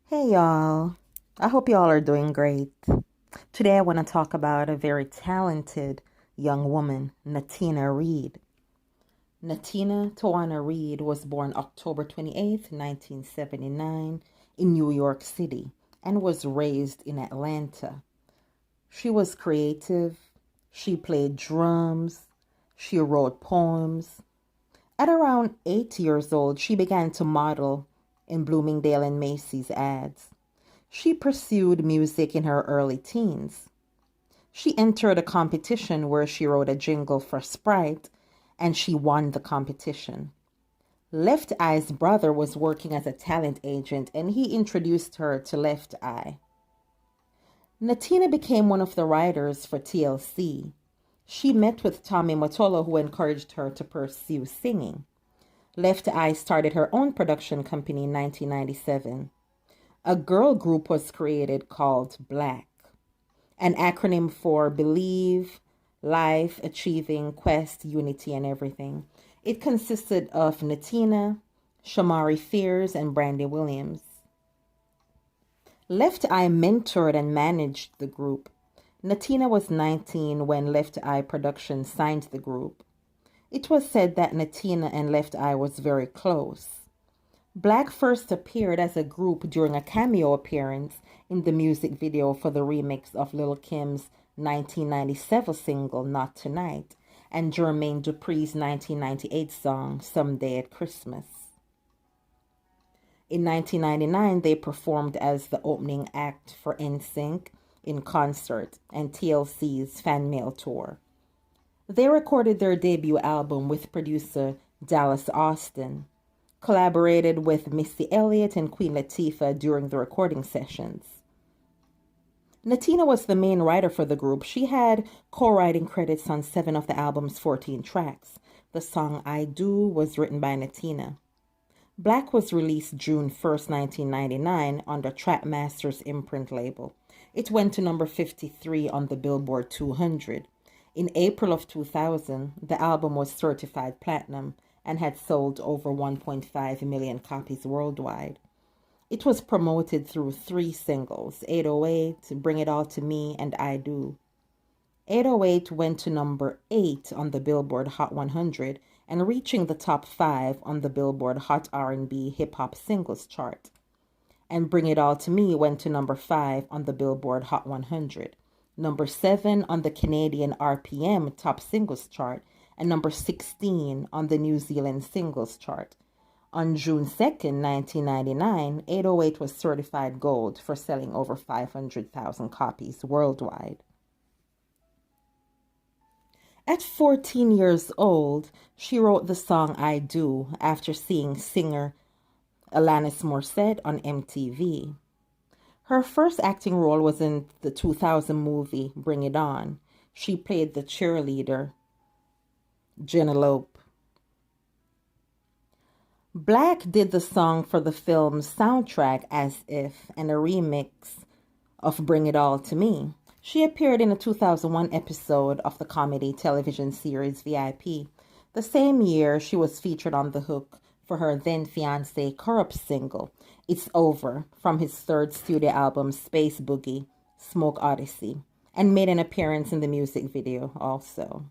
Hey y'all, I hope y'all are doing great. Today I want to talk about a very talented young woman, Natina Reed. Natina Tawana Reed was born October 28th, 1979 in New York City and was raised in Atlanta. She was creative, she played drums, she wrote poems. At around 8 years old, she began to model in Bloomingdale and Macy's ads. She pursued music in her early teens. She entered a competition where she wrote a jingle for Sprite and she won the competition. Left Eye's brother was working as a talent agent and he introduced her to Left Eye. Natina became one of the writers for TLC. She met with Tommy Mottola, who encouraged her to pursue singing. Left Eye started her own production company in 1997. A girl group was created called Blaque, an acronym for Believe, Life, Achieving, Quest, Unity, and Everything. It consisted of Natina, Shamari Fears, and Brandy Williams. Left Eye mentored and managed the group. Natina was 19 when Left Eye Productions signed the group. It was said that Natina and Left Eye was very close. Blaque first appeared as a group during a cameo appearance in the music video for the remix of Lil' Kim's 1997 single Not Tonight and Jermaine Dupri's 1998 song Someday at Christmas. In 1999, they performed as the opening act for NSYNC in concert and TLC's fan mail tour. They recorded their debut album with producer Dallas Austin, collaborated with Missy Elliott and Queen Latifah during the recording sessions. Natina was the main writer for the group. She had co-writing credits on 7 of the album's 14 tracks. The song I Do was written by Natina. Blaque was released June 1st, 1999 on the Trapmasters imprint label. It went to number 53 on the Billboard 200. In April of 2000, the album was certified platinum and had sold over 1.5 million copies worldwide. It was promoted through 3 singles, 808, Bring It All to Me, and I Do. 808 went to number 8 on the Billboard Hot 100 and reaching the top 5 on the Billboard Hot R&B Hip Hop Singles chart. And Bring It All to Me went to number 5 on the Billboard Hot 100, number 7 on the Canadian RPM Top Singles chart, and number 16 on the New Zealand Singles chart. On June 2nd, 1999, 808 was certified gold for selling over 500,000 copies worldwide. At 14 years old, she wrote the song I Do after seeing singer Alanis Morissette on MTV. Her first acting role was in the 2000 movie Bring It On. She played the cheerleader, Genelope. Blaque did the song for the film's soundtrack As If and a remix of Bring It All to Me. She appeared in a 2001 episode of the comedy television series VIP. The same year, she was featured on the hook for her then-fiancé Corrupt single, It's Over, from his third studio album Space Boogie, Smoke Odyssey, and made an appearance in the music video also.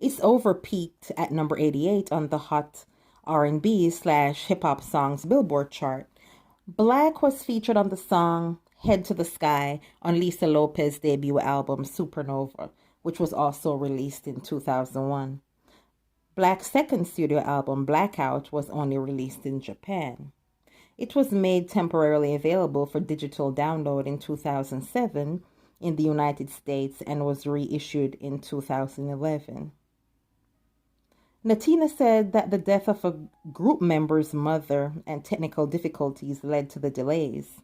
It's Over peaked at number 88 on the Hot R&B/Hip Hop Songs Billboard chart. Blaque was featured on the song Head to the Sky on Lisa Lopez's debut album Supernova, which was also released in 2001. Blaque's second studio album, Blackout, was only released in Japan. It was made temporarily available for digital download in 2007 in the United States and was reissued in 2011. Natina said that the death of a group member's mother and technical difficulties led to the delays.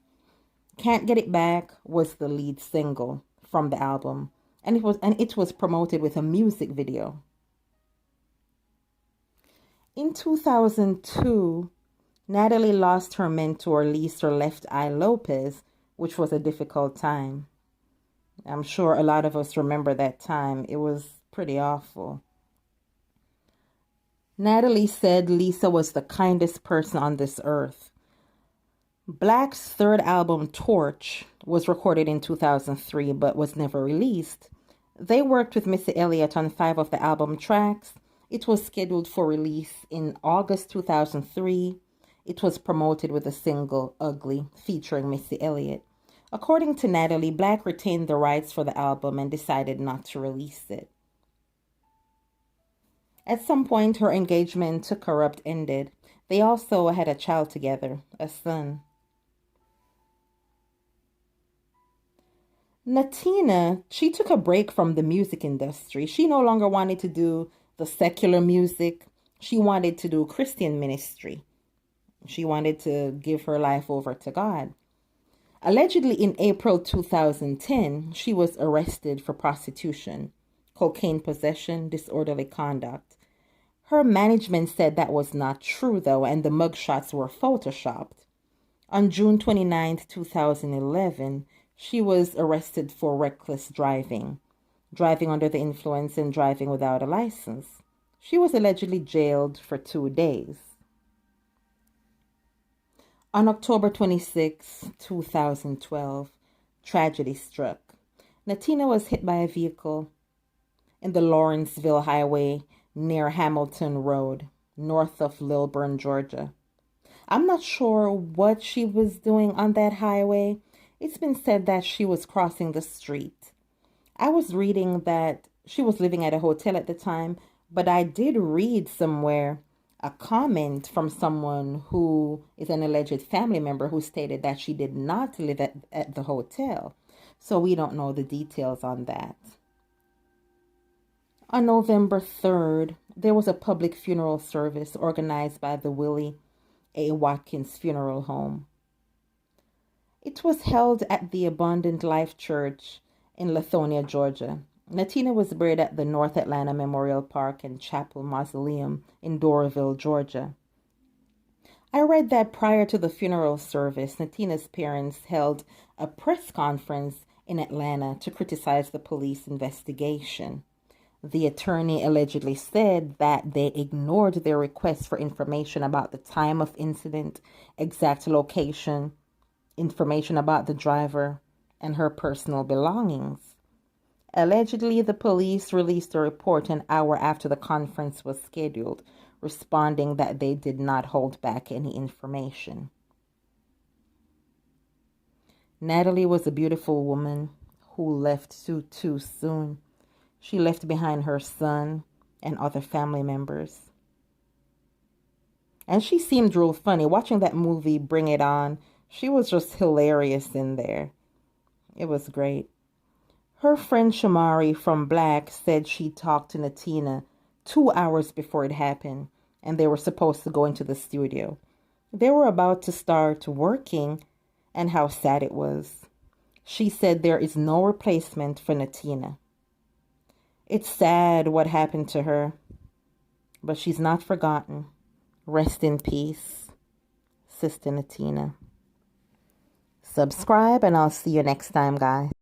Can't Get It Back was the lead single from the album, and it was promoted with a music video. In 2002, Natalie lost her mentor Lisa Left Eye Lopez, which was a difficult time. I'm sure a lot of us remember that time. It was pretty awful. Natalie said Lisa was the kindest person on this earth. Blaque's third album, Torch, was recorded in 2003 but was never released. They worked with Missy Elliott on 5 of the album tracks. It was scheduled for release in August 2003. It was promoted with the single Ugly featuring Missy Elliott. According to Natalie, Blaque retained the rights for the album and decided not to release it. At some point, her engagement to Corrupt ended. They also had a child together, a son. Natina, she took a break from the music industry. She no longer wanted to do the secular music. She wanted to do Christian ministry. She wanted to give her life over to God. Allegedly, in April 2010, she was arrested for prostitution, cocaine possession, disorderly conduct. Her management said that was not true, though, and the mugshots were photoshopped. On June 29, 2011, she was arrested for reckless driving, driving under the influence and driving without a license. She was allegedly jailed for 2 days. On October 26, 2012, tragedy struck. Natina was hit by a vehicle in the Lawrenceville Highway near Hamilton Road, north of Lilburn, Georgia. I'm not sure what she was doing on that highway. It's been said that she was crossing the street. I was reading that she was living at a hotel at the time, but I did read somewhere a comment from someone who is an alleged family member who stated that she did not live at the hotel. So we don't know the details on that. On November 3rd, there was a public funeral service organized by the Willie A. Watkins Funeral Home. It was held at the Abundant Life Church in Lithonia, Georgia. Natina was buried at the North Atlanta Memorial Park and Chapel Mausoleum in Doraville, Georgia. I read that prior to the funeral service, Natina's parents held a press conference in Atlanta to criticize the police investigation. The attorney allegedly said that they ignored their request for information about the time of incident, exact location, information about the driver, and her personal belongings. Allegedly, the police released a report an hour after the conference was scheduled, responding that they did not hold back any information. Natalie was a beautiful woman who left too soon. She left behind her son and other family members. And she seemed real funny. Watching that movie, Bring It On, she was just hilarious in there. It was great. Her friend Shamari from Blaque said she talked to Natina 2 hours before it happened, and they were supposed to go into the studio. They were about to start working, and how sad it was. She said there is no replacement for Natina. It's sad what happened to her, but she's not forgotten. Rest in peace, Sister Natina. Subscribe, and I'll see you next time, guys.